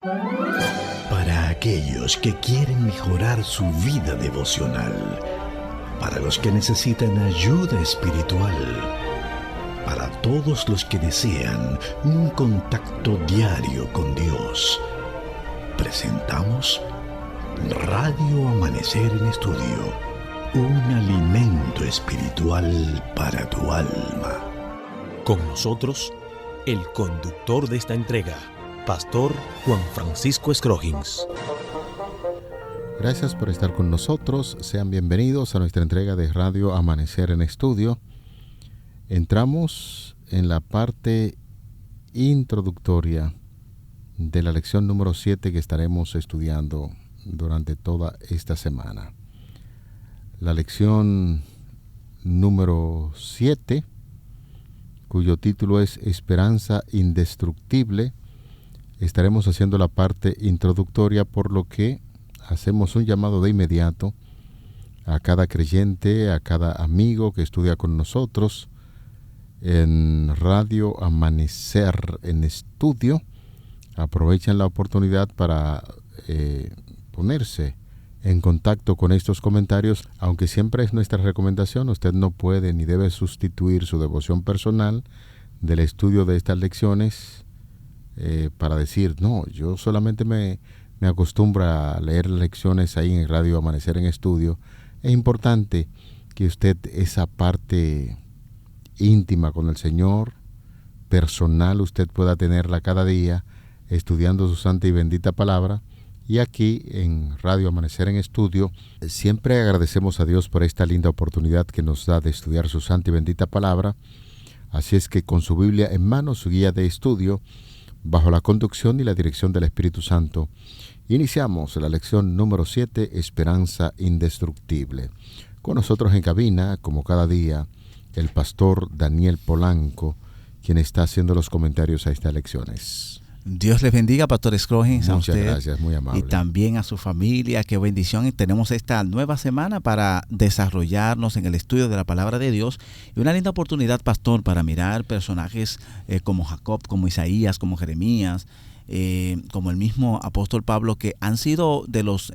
Para aquellos que quieren mejorar su vida devocional, para los que necesitan ayuda espiritual, para todos los que desean un contacto diario con Dios, presentamos Radio Amanecer en Estudio, un alimento espiritual para tu alma. Con nosotros, el conductor de esta entrega, Pastor Juan Francisco Scroggins. Gracias por estar con nosotros. Sean bienvenidos a nuestra entrega de Radio Amanecer en Estudio. Entramos en la parte introductoria de la lección número 7 que estaremos estudiando durante toda esta semana. La lección número 7, cuyo título es Esperanza Indestructible. Estaremos haciendo la parte introductoria, por lo que hacemos un llamado de inmediato a cada creyente, a cada amigo que estudia con nosotros en Radio Amanecer en Estudio. Aprovechen la oportunidad para ponerse en contacto con estos comentarios, aunque siempre es nuestra recomendación. Usted no puede ni debe sustituir su devoción personal del estudio de estas lecciones para decir, no, yo solamente me acostumbro a leer lecciones ahí en Radio Amanecer en Estudio. Es importante que usted esa parte íntima con el Señor, personal, usted pueda tenerla cada día estudiando su santa y bendita palabra. Y aquí en Radio Amanecer en Estudio siempre agradecemos a Dios por esta linda oportunidad que nos da de estudiar su santa y bendita palabra. Así es que con su Biblia en mano, su guía de estudio, bajo la conducción y la dirección del Espíritu Santo, iniciamos la lección número 7, Esperanza Indestructible. Con nosotros en cabina, como cada día, el pastor Daniel Polanco, quien está haciendo los comentarios a estas lecciones. Dios les bendiga, Pastor Scroggins, a usted. Muchas gracias, muy amable. Y también a su familia. Qué bendición. Tenemos esta nueva semana para desarrollarnos en el estudio de la palabra de Dios. Y una linda oportunidad, Pastor, para mirar personajes como Jacob, como Isaías, como Jeremías, como el mismo apóstol Pablo, que han sido de los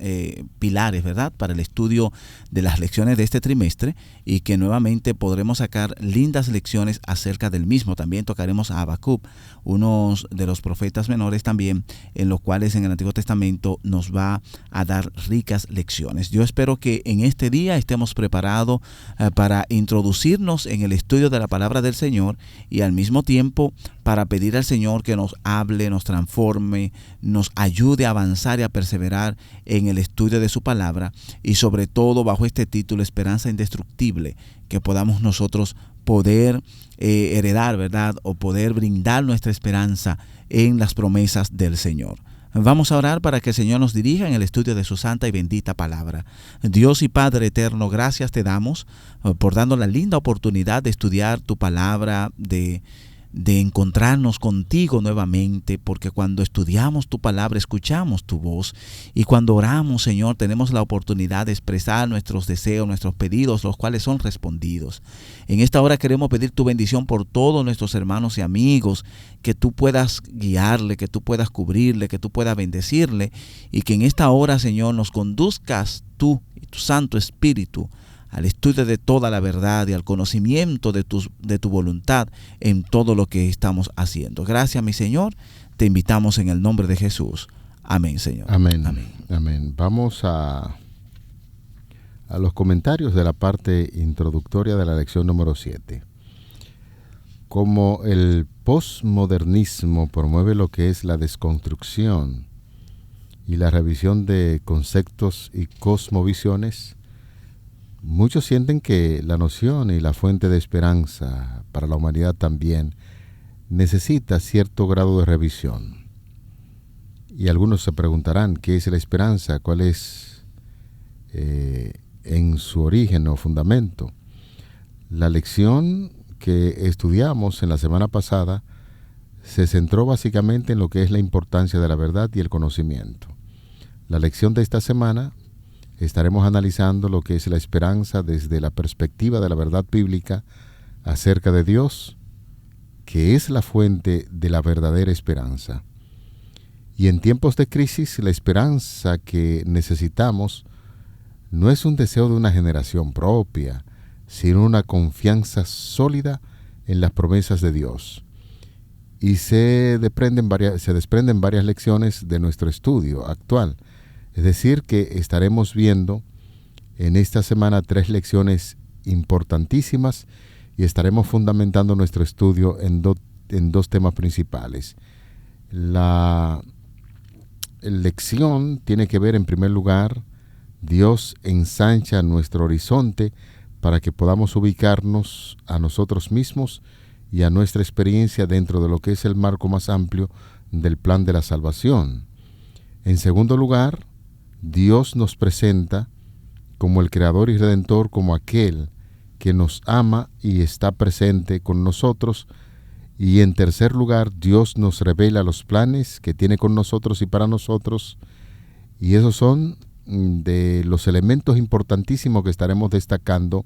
pilares, ¿verdad?, para el estudio de las lecciones de este trimestre, y que nuevamente podremos sacar lindas lecciones acerca del mismo. También tocaremos a Habacuc, unos de los profetas menores también, en los cuales en el Antiguo Testamento nos va a dar ricas lecciones. Yo espero que en este día estemos preparados para introducirnos en el estudio de la palabra del Señor, y al mismo tiempo para pedir al Señor que nos hable, nos transforme, nos ayude a avanzar y a perseverar en el estudio de su palabra, y sobre todo bajo este título, Esperanza Indestructible, que podamos nosotros poder heredar, ¿verdad?, o poder brindar nuestra esperanza en las promesas del Señor. Vamos a orar para que el Señor nos dirija en el estudio de su santa y bendita palabra. Dios y Padre eterno, gracias te damos por darnos la linda oportunidad de estudiar tu palabra, de encontrarnos contigo nuevamente, porque cuando estudiamos tu palabra escuchamos tu voz, y cuando oramos, Señor, tenemos la oportunidad de expresar nuestros deseos, nuestros pedidos, los cuales son respondidos. En esta hora queremos pedir tu bendición por todos nuestros hermanos y amigos, que tú puedas guiarle, que tú puedas cubrirle, que tú puedas bendecirle, y que en esta hora, Señor, nos conduzcas tú y tu Santo Espíritu al estudio de toda la verdad y al conocimiento de tu voluntad en todo lo que estamos haciendo. Gracias, mi Señor. Te invitamos en el nombre de Jesús. Amén, Señor. Amén. Amén. Amén. Vamos a los comentarios de la parte introductoria de la lección número 7. Como el posmodernismo promueve lo que es la desconstrucción y la revisión de conceptos y cosmovisiones, muchos sienten que la noción y la fuente de esperanza para la humanidad también necesita cierto grado de revisión. Y algunos se preguntarán, ¿qué es la esperanza? ¿Cuál es en su origen o fundamento? La lección que estudiamos en la semana pasada se centró básicamente en lo que es la importancia de la verdad y el conocimiento. La lección de esta semana estaremos analizando lo que es la esperanza desde la perspectiva de la verdad bíblica acerca de Dios, que es la fuente de la verdadera esperanza. Y en tiempos de crisis, la esperanza que necesitamos no es un deseo de una generación propia, sino una confianza sólida en las promesas de Dios. Y se desprenden varias lecciones de nuestro estudio actual. Es decir, que estaremos viendo en esta semana 3 lecciones importantísimas y estaremos fundamentando nuestro estudio en 2 temas principales. La lección tiene que ver, en primer lugar, Dios ensancha nuestro horizonte para que podamos ubicarnos a nosotros mismos y a nuestra experiencia dentro de lo que es el marco más amplio del plan de la salvación. En segundo lugar, Dios nos presenta como el Creador y Redentor, como aquel que nos ama y está presente con nosotros. Y en tercer lugar, Dios nos revela los planes que tiene con nosotros y para nosotros. Y esos son de los elementos importantísimos que estaremos destacando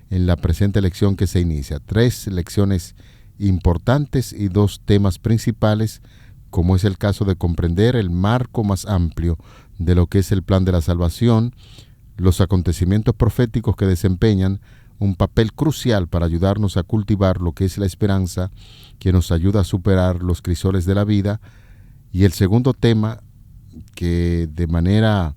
en la presente lección que se inicia. 3 lecciones importantes y 2 temas principales, como es el caso de comprender el marco más amplio de lo que es el plan de la salvación, los acontecimientos proféticos que desempeñan un papel crucial para ayudarnos a cultivar lo que es la esperanza, que nos ayuda a superar los crisoles de la vida. Y el segundo tema, que de manera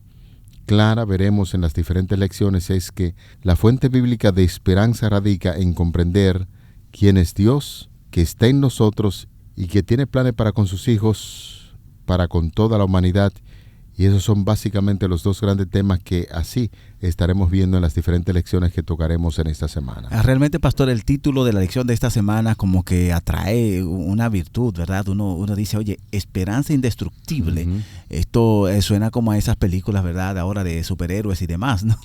clara veremos en las diferentes lecciones, es que la fuente bíblica de esperanza radica en comprender quién es Dios, que está en nosotros y que tiene planes para con sus hijos, para con toda la humanidad. Y esos son básicamente los 2 grandes temas que así estaremos viendo en las diferentes lecciones que tocaremos en esta semana. Realmente, pastor, el título de la lección de esta semana como que atrae una virtud, ¿verdad? Uno dice, oye, esperanza indestructible. Uh-huh. Esto suena como a esas películas, ¿verdad? Ahora de superhéroes y demás, ¿no?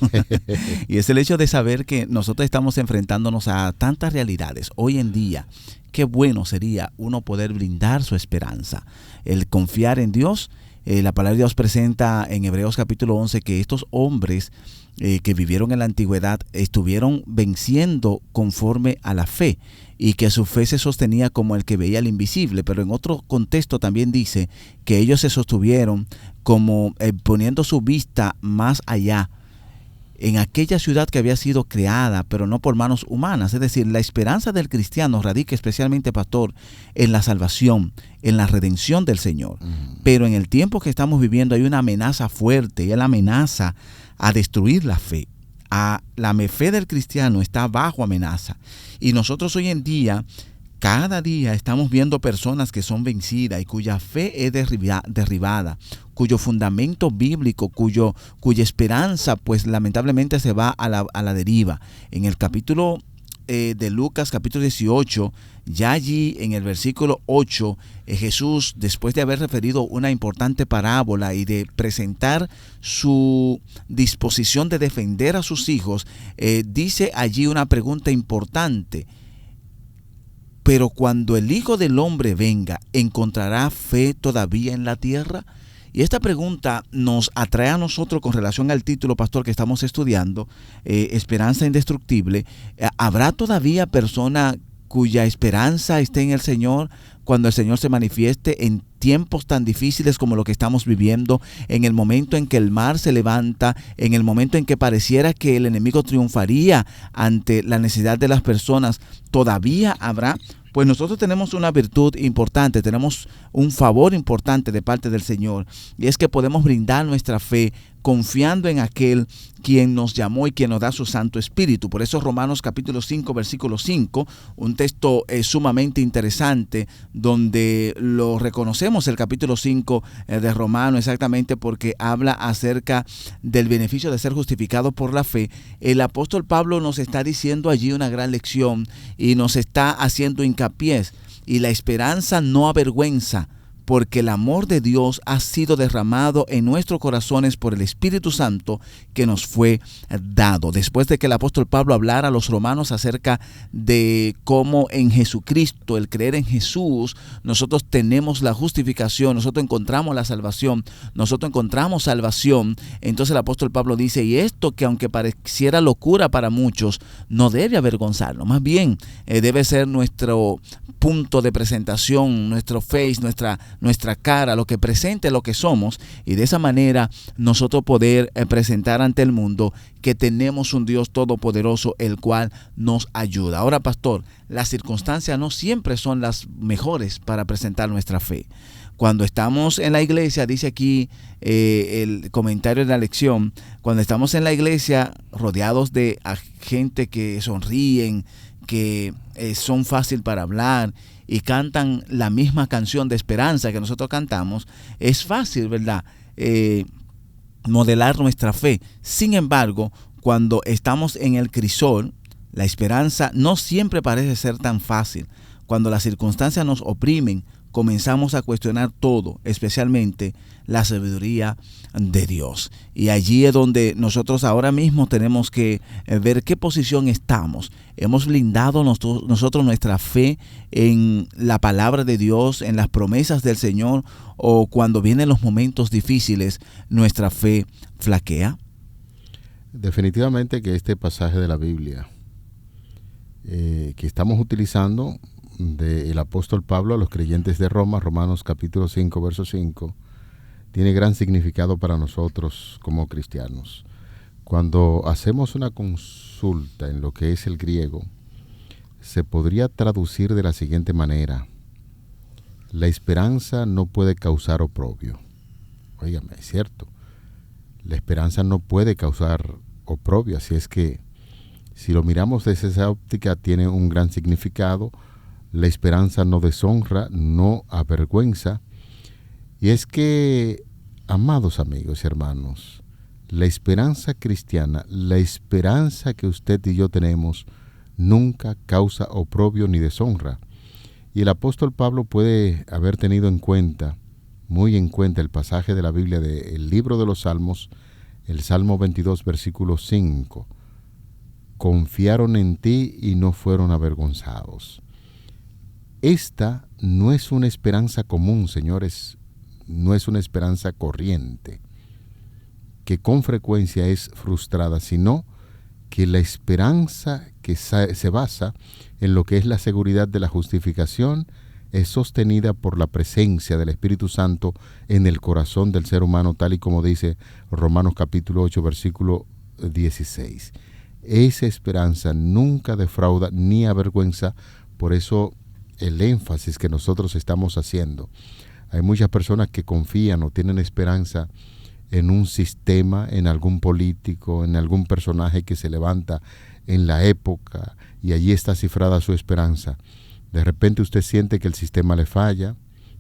Y es el hecho de saber que nosotros estamos enfrentándonos a tantas realidades hoy en día. Qué bueno sería uno poder brindar su esperanza, el confiar en Dios. La palabra de Dios presenta en Hebreos capítulo 11 que estos hombres que vivieron en la antigüedad estuvieron venciendo conforme a la fe y que su fe se sostenía como el que veía el invisible, pero en otro contexto también dice que ellos se sostuvieron como poniendo su vista más allá, en aquella ciudad que había sido creada, pero no por manos humanas. Es decir, la esperanza del cristiano radica especialmente, pastor, en la salvación, en la redención del Señor. Pero en el tiempo que estamos viviendo hay una amenaza fuerte, y es la amenaza a destruir la fe. La fe del cristiano está bajo amenaza. Y nosotros hoy en día, cada día estamos viendo personas que son vencidas y cuya fe es derribada, cuyo fundamento bíblico, cuya esperanza, pues lamentablemente se va a la deriva. En el capítulo de Lucas, capítulo 18, ya allí en el versículo 8, Jesús, después de haber referido una importante parábola y de presentar su disposición de defender a sus hijos, dice allí una pregunta importante. Pero cuando el Hijo del Hombre venga, ¿encontrará fe todavía en la tierra? Y esta pregunta nos atrae a nosotros con relación al título, pastor, que estamos estudiando, Esperanza Indestructible. ¿Habrá todavía persona cuya esperanza esté en el Señor cuando el Señor se manifieste en tiempos tan difíciles como lo que estamos viviendo, en el momento en que el mar se levanta, en el momento en que pareciera que el enemigo triunfaría ante la necesidad de las personas? ¿Todavía habrá? Pues nosotros tenemos una virtud importante, tenemos un favor importante de parte del Señor, y es que podemos brindar nuestra fe confiando en aquel quien nos llamó y quien nos da su Santo Espíritu. Por eso Romanos capítulo 5, versículo 5, un texto sumamente interesante donde lo reconocemos, el capítulo 5 de Romanos, exactamente porque habla acerca del beneficio de ser justificado por la fe. El apóstol Pablo nos está diciendo allí una gran lección y nos está haciendo hincapié, y la esperanza no avergüenza, porque el amor de Dios ha sido derramado en nuestros corazones por el Espíritu Santo que nos fue dado. Después de que el apóstol Pablo hablara a los romanos acerca de cómo en Jesucristo, el creer en Jesús, nosotros tenemos la justificación, nosotros encontramos la salvación, nosotros encontramos salvación, entonces el apóstol Pablo dice, y esto que aunque pareciera locura para muchos, no debe avergonzarnos, más bien debe ser nuestro punto de presentación, nuestro face, nuestra cara, lo que presente lo que somos, y de esa manera nosotros poder presentar ante el mundo que tenemos un Dios todopoderoso el cual nos ayuda. Ahora, pastor, las circunstancias no siempre son las mejores para presentar nuestra fe. Cuando estamos en la iglesia, dice aquí el comentario de la lección, cuando estamos en la iglesia rodeados de gente que sonríen, que son fácil para hablar y cantan la misma canción de esperanza que nosotros cantamos, es fácil, ¿verdad?, modelar nuestra fe. Sin embargo, cuando estamos en el crisol, la esperanza no siempre parece ser tan fácil. Cuando las circunstancias nos oprimen, comenzamos a cuestionar todo, especialmente la sabiduría de Dios. Y allí es donde nosotros ahora mismo tenemos que ver qué posición estamos. Hemos blindado nosotros nuestra fe en la palabra de Dios, en las promesas del Señor, o cuando vienen los momentos difíciles, nuestra fe flaquea. Definitivamente que este pasaje de la Biblia que estamos utilizando del apóstol Pablo a los creyentes de Roma, Romanos capítulo 5, verso 5, tiene gran significado para nosotros como cristianos. Cuando hacemos una consulta en lo que es el griego, se podría traducir de la siguiente manera: la esperanza no puede causar oprobio. Óigame, es cierto, la esperanza no puede causar oprobio, así es que si lo miramos desde esa óptica tiene un gran significado. La esperanza no deshonra, no avergüenza. Y es que, amados amigos y hermanos, la esperanza cristiana, la esperanza que usted y yo tenemos, nunca causa oprobio ni deshonra. Y el apóstol Pablo puede haber tenido en cuenta, muy en cuenta, el pasaje de la Biblia del libro de los Salmos, el Salmo 22, versículo 5. Confiaron en ti y no fueron avergonzados. Esta no es una esperanza común, señores, no es una esperanza corriente, que con frecuencia es frustrada, sino que la esperanza que se basa en lo que es la seguridad de la justificación es sostenida por la presencia del Espíritu Santo en el corazón del ser humano, tal y como dice Romanos capítulo 8, versículo 16. Esa esperanza nunca defrauda ni avergüenza, por eso el énfasis que nosotros estamos haciendo. Hay muchas personas que confían o tienen esperanza en un sistema, en algún político, en algún personaje que se levanta en la época y allí está cifrada su esperanza. De repente usted siente que el sistema le falla,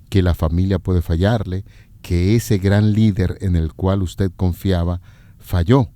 que la familia puede fallarle, que ese gran líder en el cual usted confiaba falló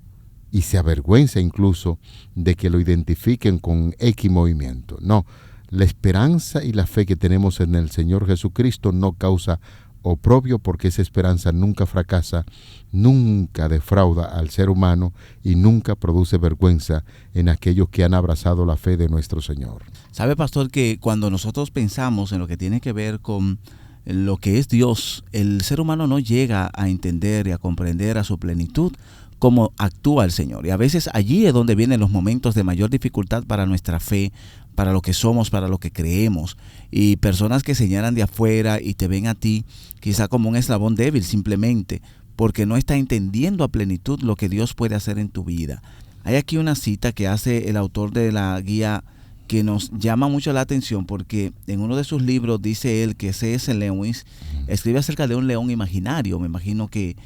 y se avergüenza incluso de que lo identifiquen con X movimiento. No. La esperanza y la fe que tenemos en el Señor Jesucristo no causa oprobio, porque esa esperanza nunca fracasa, nunca defrauda al ser humano y nunca produce vergüenza en aquellos que han abrazado la fe de nuestro Señor. ¿Sabe, pastor, que cuando nosotros pensamos en lo que tiene que ver con lo que es Dios, el ser humano no llega a entender y a comprender a su plenitud cómo actúa el Señor? Y a veces allí es donde vienen los momentos de mayor dificultad para nuestra fe, para lo que somos, para lo que creemos. Y personas que señalan de afuera y te ven a ti quizá como un eslabón débil, simplemente porque no está entendiendo a plenitud lo que Dios puede hacer en tu vida. Hay aquí una cita que hace el autor de la guía que nos llama mucho la atención, porque en uno de sus libros dice él que C.S. Lewis escribe acerca de un león imaginario. Me imagino que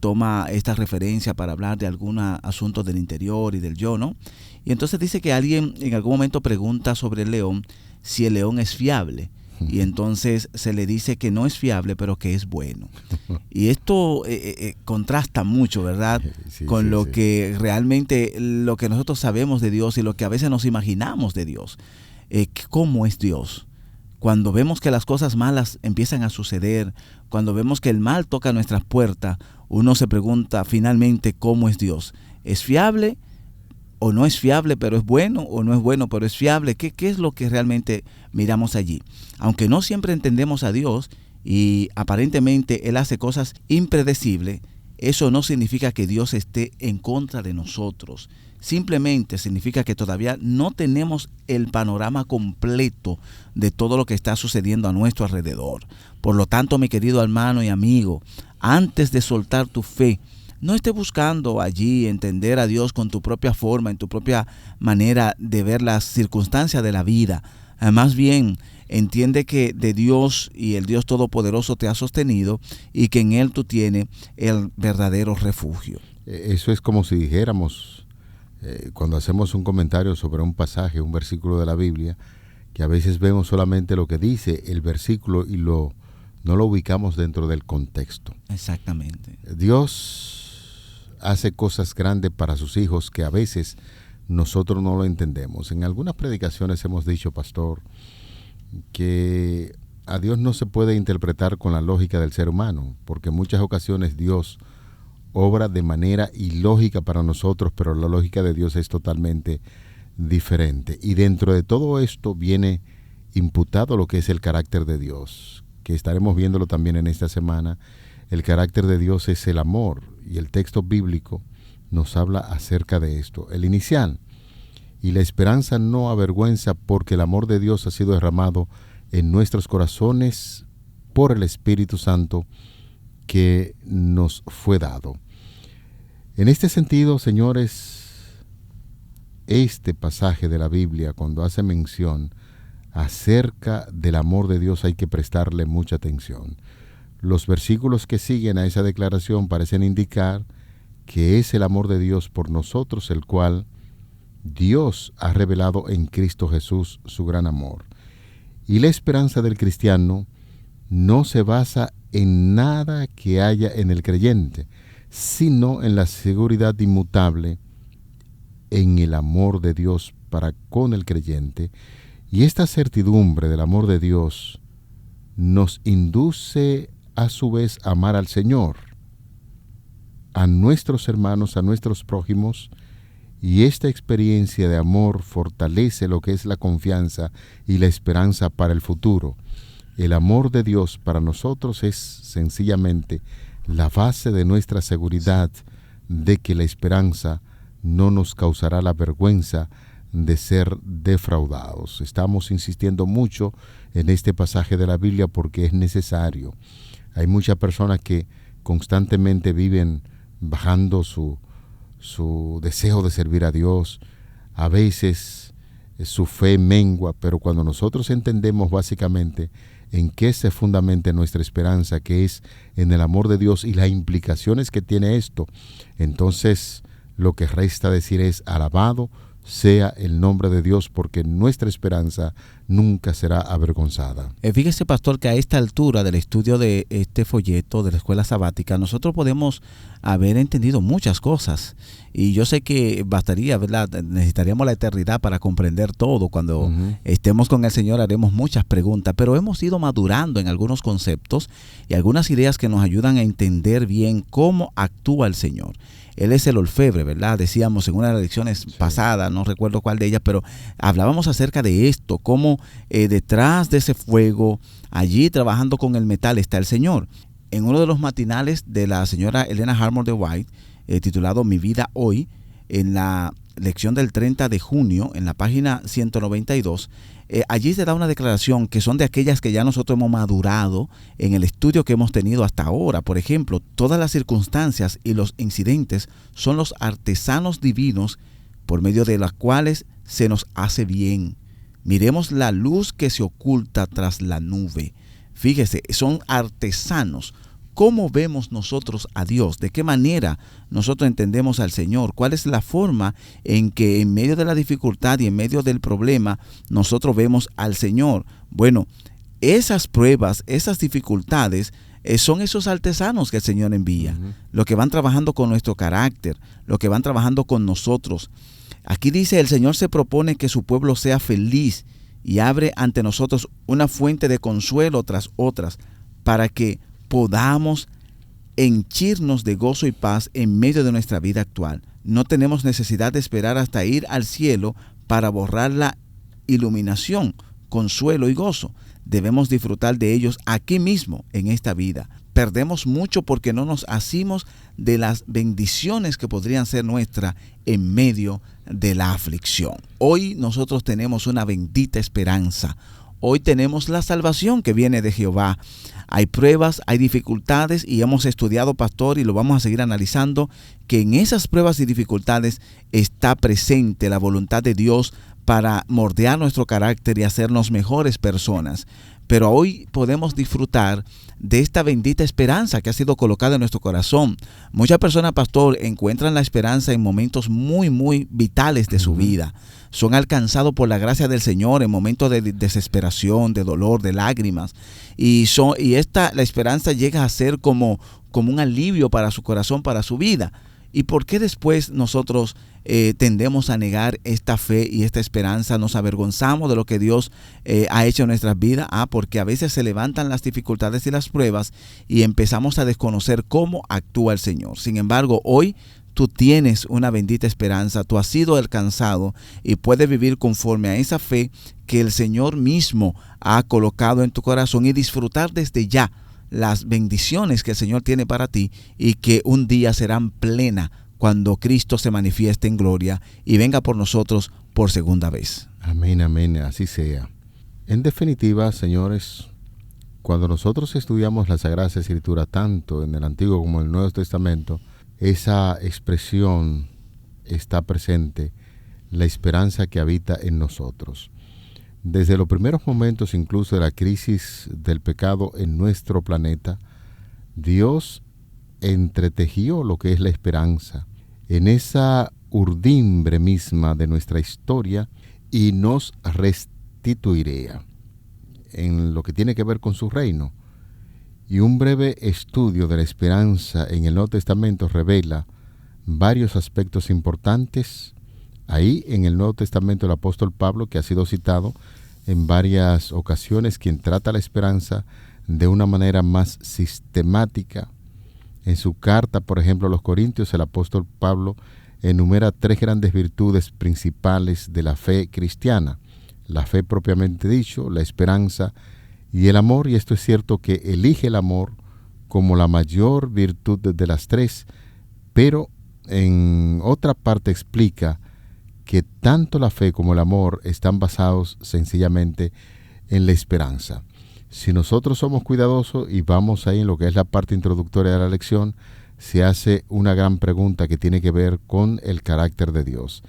toma esta referencia para hablar de algún asunto del interior y del yo, ¿no? Y entonces dice que alguien en algún momento pregunta sobre el león si el león es fiable. Y entonces se le dice que no es fiable, pero que es bueno. Y esto contrasta mucho, ¿verdad? Sí, con lo que realmente, lo que nosotros sabemos de Dios y lo que a veces nos imaginamos de Dios. ¿Cómo es Dios? Cuando vemos que las cosas malas empiezan a suceder, cuando vemos que el mal toca nuestras puertas, uno se pregunta finalmente cómo es Dios. ¿Es fiable o no es fiable, pero es bueno? ¿O no es bueno, pero es fiable? ¿Qué es lo que realmente miramos allí? Aunque no siempre entendemos a Dios y aparentemente Él hace cosas impredecibles, eso no significa que Dios esté en contra de nosotros. Simplemente significa que todavía no tenemos el panorama completo de todo lo que está sucediendo a nuestro alrededor. Por lo tanto, mi querido hermano y amigo, antes de soltar tu fe, no estés buscando allí entender a Dios con tu propia forma, en tu propia manera de ver las circunstancias de la vida. Más bien, entiende que de Dios y el Dios Todopoderoso te ha sostenido y que en Él tú tienes el verdadero refugio. Eso es como si dijéramos, cuando hacemos un comentario sobre un pasaje, un versículo de la Biblia, que a veces vemos solamente lo que dice el versículo y no lo ubicamos dentro del contexto. Exactamente. Dios hace cosas grandes para sus hijos que a veces nosotros no lo entendemos. En algunas predicaciones hemos dicho, pastor, que a Dios no se puede interpretar con la lógica del ser humano, porque en muchas ocasiones Dios obra de manera ilógica para nosotros, pero la lógica de Dios es totalmente diferente. Y dentro de todo esto viene imputado lo que es el carácter de Dios, que estaremos viéndolo también en esta semana. El carácter de Dios es el amor, y el texto bíblico nos habla acerca de esto. El inicial: y la esperanza no avergüenza, porque el amor de Dios ha sido derramado en nuestros corazones por el Espíritu Santo que nos fue dado. En este sentido, señores, este pasaje de la Biblia, cuando hace mención acerca del amor de Dios, hay que prestarle mucha atención. Los versículos que siguen a esa declaración parecen indicar que es el amor de Dios por nosotros, el cual Dios ha revelado en Cristo Jesús su gran amor. Y la esperanza del cristiano no se basa en nada que haya en el creyente, sino en la seguridad inmutable en el amor de Dios para con el creyente. Y esta certidumbre del amor de Dios nos induce a su vez a amar al Señor, a nuestros hermanos, a nuestros prójimos, y esta experiencia de amor fortalece lo que es la confianza y la esperanza para el futuro. El amor de Dios para nosotros es sencillamente la base de nuestra seguridad de que la esperanza no nos causará la vergüenza de ser defraudados. Estamos insistiendo mucho en este pasaje de la Biblia porque es necesario. Hay muchas personas que constantemente viven bajando su deseo de servir a Dios. A veces su fe mengua, pero cuando nosotros entendemos básicamente en qué se fundamenta nuestra esperanza, que es en el amor de Dios y las implicaciones que tiene esto, entonces lo que resta decir es: alabado sea el nombre de Dios, porque nuestra esperanza nunca será avergonzada. Fíjese, pastor, que a esta altura del estudio de este folleto de la escuela sabática, nosotros podemos haber entendido muchas cosas. Y yo sé que bastaría, ¿verdad? Necesitaríamos la eternidad para comprender todo. Cuando estemos con el Señor haremos muchas preguntas, pero hemos ido madurando en algunos conceptos y algunas ideas que nos ayudan a entender bien cómo actúa el Señor. Él es el orfebre, ¿verdad? Decíamos en una de las lecciones pasadas, no recuerdo cuál de ellas, pero hablábamos acerca de esto, cómo detrás de ese fuego, allí trabajando con el metal, está el Señor. En uno de los matinales de la señora Elena Harmon de White, titulado Mi vida hoy, en la lección del 30 de junio, en la página 192, allí se da una declaración que son de aquellas que ya nosotros hemos madurado en el estudio que hemos tenido hasta ahora. Por ejemplo, todas las circunstancias y los incidentes son los artesanos divinos por medio de las cuales se nos hace bien. Miremos la luz que se oculta tras la nube. Fíjese, son artesanos. ¿Cómo vemos nosotros a Dios? ¿De qué manera nosotros entendemos al Señor? ¿Cuál es la forma en que en medio de la dificultad y en medio del problema nosotros vemos al Señor? Bueno, esas pruebas, esas dificultades son esos artesanos que el Señor envía, los que van trabajando con nuestro carácter, los que van trabajando con nosotros. Aquí dice: el Señor se propone que su pueblo sea feliz y abre ante nosotros una fuente de consuelo tras otras para que podamos henchirnos de gozo y paz en medio de nuestra vida actual. No tenemos necesidad de esperar hasta ir al cielo para borrar la iluminación, consuelo y gozo. Debemos disfrutar de ellos aquí mismo en esta vida. perdemos mucho porque no nos asimos de las bendiciones que podrían ser nuestras en medio de la aflicción. Hoy nosotros tenemos una bendita esperanza. Hoy tenemos la salvación que viene de Jehová. Hay pruebas, hay dificultades y hemos estudiado, pastor, y lo vamos a seguir analizando, que en esas pruebas y dificultades está presente la voluntad de Dios para moldear nuestro carácter y hacernos mejores personas. Pero hoy podemos disfrutar de esta bendita esperanza que ha sido colocada en nuestro corazón. Muchas personas, pastor, encuentran la esperanza en momentos muy, muy vitales de su vida. Son alcanzados por la gracia del Señor en momentos de desesperación, de dolor, de lágrimas. La esperanza llega a ser como un alivio para su corazón, para su vida. ¿Y por qué después nosotros tendemos a negar esta fe y esta esperanza? Nos avergonzamos de lo que Dios ha hecho en nuestras vidas. Porque a veces se levantan las dificultades y las pruebas y empezamos a desconocer cómo actúa el Señor. Sin embargo, hoy tú tienes una bendita esperanza, tú has sido alcanzado y puedes vivir conforme a esa fe que el Señor mismo ha colocado en tu corazón y disfrutar desde ya las bendiciones que el Señor tiene para ti y que un día serán plenas cuando Cristo se manifieste en gloria y venga por nosotros por segunda vez. Amén, amén, así sea. En definitiva, señores, cuando nosotros estudiamos las Sagradas Escrituras, tanto en el Antiguo como en el Nuevo Testamento, esa expresión está presente, la esperanza que habita en nosotros. Desde los primeros momentos incluso de la crisis del pecado en nuestro planeta, Dios entretejió lo que es la esperanza en esa urdimbre misma de nuestra historia y nos restituiría en lo que tiene que ver con su reino. Y un breve estudio de la esperanza en el Nuevo Testamento revela varios aspectos importantes. Ahí en el Nuevo Testamento el apóstol Pablo, que ha sido citado en varias ocasiones, quien trata la esperanza de una manera más sistemática. En su carta, por ejemplo, a los Corintios, el apóstol Pablo enumera 3 grandes virtudes principales de la fe cristiana: la fe propiamente dicho, la esperanza y el amor. Y esto es cierto que elige el amor como la mayor virtud de las 3, pero en otra parte explica que tanto la fe como el amor están basados sencillamente en la esperanza. Si nosotros somos cuidadosos y vamos ahí en lo que es la parte introductoria de la lección, se hace una gran pregunta que tiene que ver con el carácter de Dios.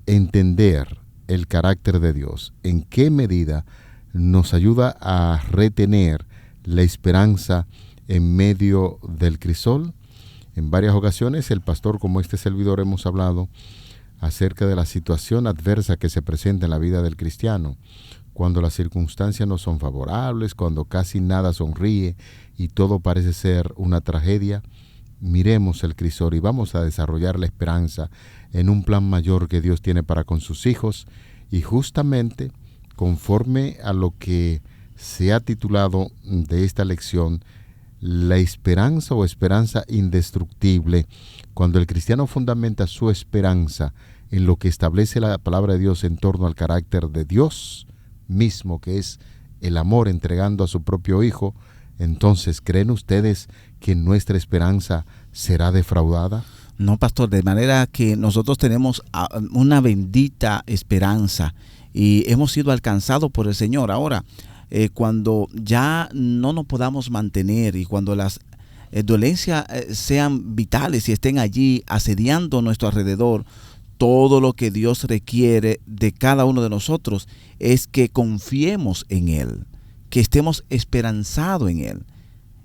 Entender el carácter de Dios, en qué medida nos ayuda a retener la esperanza en medio del crisol. En varias ocasiones el pastor, como este servidor, hemos hablado acerca de la situación adversa que se presenta en la vida del cristiano, cuando las circunstancias no son favorables, cuando casi nada sonríe y todo parece ser una tragedia. Miremos el crisol y vamos a desarrollar la esperanza en un plan mayor que Dios tiene para con sus hijos, y justamente conforme a lo que se ha titulado de esta lección, la esperanza o esperanza indestructible. Cuando el cristiano fundamenta su esperanza en lo que establece la palabra de Dios en torno al carácter de Dios mismo, que es el amor entregando a su propio Hijo, entonces, ¿creen ustedes que nuestra esperanza será defraudada? No, pastor, de manera que nosotros tenemos una bendita esperanza y hemos sido alcanzados por el Señor. Ahora, cuando ya no nos podamos mantener y cuando las dolencias sean vitales y estén allí asediando nuestro alrededor, todo lo que Dios requiere de cada uno de nosotros es que confiemos en Él, que estemos esperanzados en Él.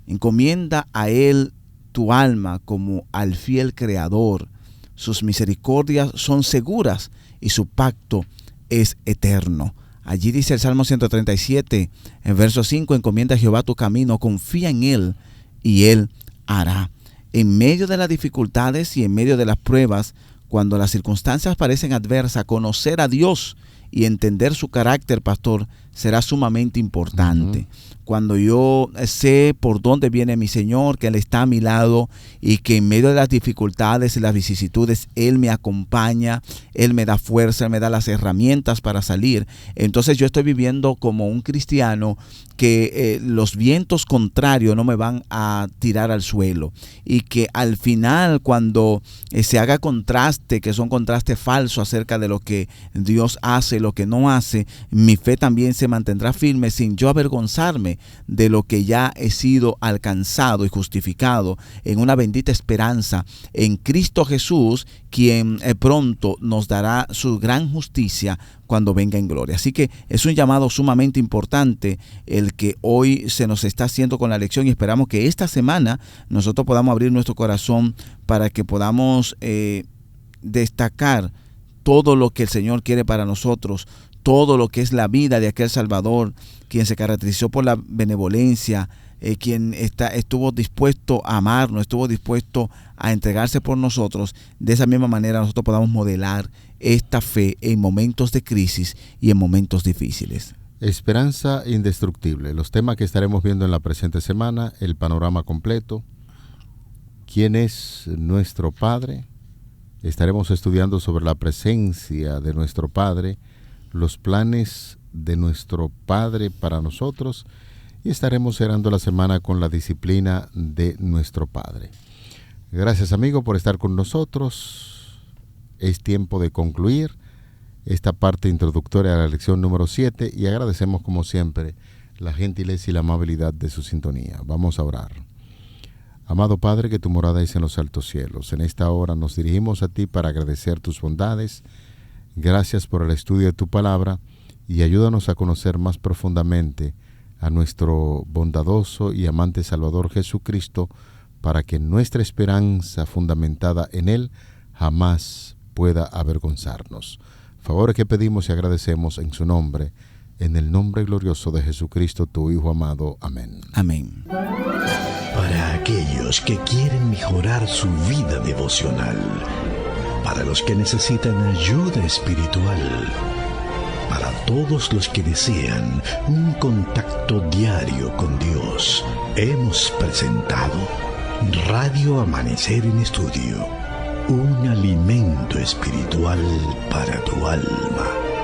Encomienda a Él tu alma como al fiel Creador. Sus misericordias son seguras y su pacto es eterno. Allí dice el Salmo 137, en verso 5, encomienda a Jehová tu camino, confía en Él y Él hará. En medio de las dificultades y en medio de las pruebas, cuando las circunstancias parecen adversas, conocer a Dios y entender su carácter, pastor, será sumamente importante. Uh-huh. Cuando yo sé por dónde viene mi Señor, que Él está a mi lado y que en medio de las dificultades y las vicisitudes Él me acompaña, Él me da fuerza, Él me da las herramientas para salir. Entonces yo estoy viviendo como un cristiano que los vientos contrarios no me van a tirar al suelo, y que al final, cuando se haga contraste, que son contrastes falsos acerca de lo que Dios hace, lo que no hace, mi fe también se mantendrá firme sin yo avergonzarme de lo que ya he sido alcanzado y justificado en una bendita esperanza en Cristo Jesús, quien pronto nos dará su gran justicia cuando venga en gloria. Así que es un llamado sumamente importante el que hoy se nos está haciendo con la lección, y esperamos que esta semana nosotros podamos abrir nuestro corazón para que podamos destacar todo lo que el Señor quiere para nosotros, todo lo que es la vida de aquel Salvador, quien se caracterizó por la benevolencia, quien estuvo dispuesto a amarnos, estuvo dispuesto a entregarse por nosotros. De esa misma manera nosotros podamos modelar esta fe en momentos de crisis y en momentos difíciles. Esperanza indestructible. Los temas que estaremos viendo en la presente semana: el panorama completo, quién es nuestro Padre. Estaremos estudiando sobre la presencia de nuestro Padre, los planes de nuestro Padre para nosotros, y estaremos cerrando la semana con la disciplina de nuestro Padre. Gracias, amigo, por estar con nosotros. Es tiempo de concluir esta parte introductoria a la lección número 7, y agradecemos como siempre la gentileza y la amabilidad de su sintonía. Vamos a orar. Amado Padre, que tu morada es en los altos cielos, en esta hora nos dirigimos a ti para agradecer tus bondades. Gracias por el estudio de tu palabra, y ayúdanos a conocer más profundamente a nuestro bondadoso y amante Salvador Jesucristo, para que nuestra esperanza fundamentada en Él jamás pueda avergonzarnos. Favores que pedimos y agradecemos en su nombre, en el nombre glorioso de Jesucristo, tu Hijo amado. Amén. Amén. Para aquellos que quieren mejorar su vida devocional, para los que necesitan ayuda espiritual, para todos los que desean un contacto diario con Dios, hemos presentado Radio Amanecer en Estudio, un alimento espiritual para tu alma.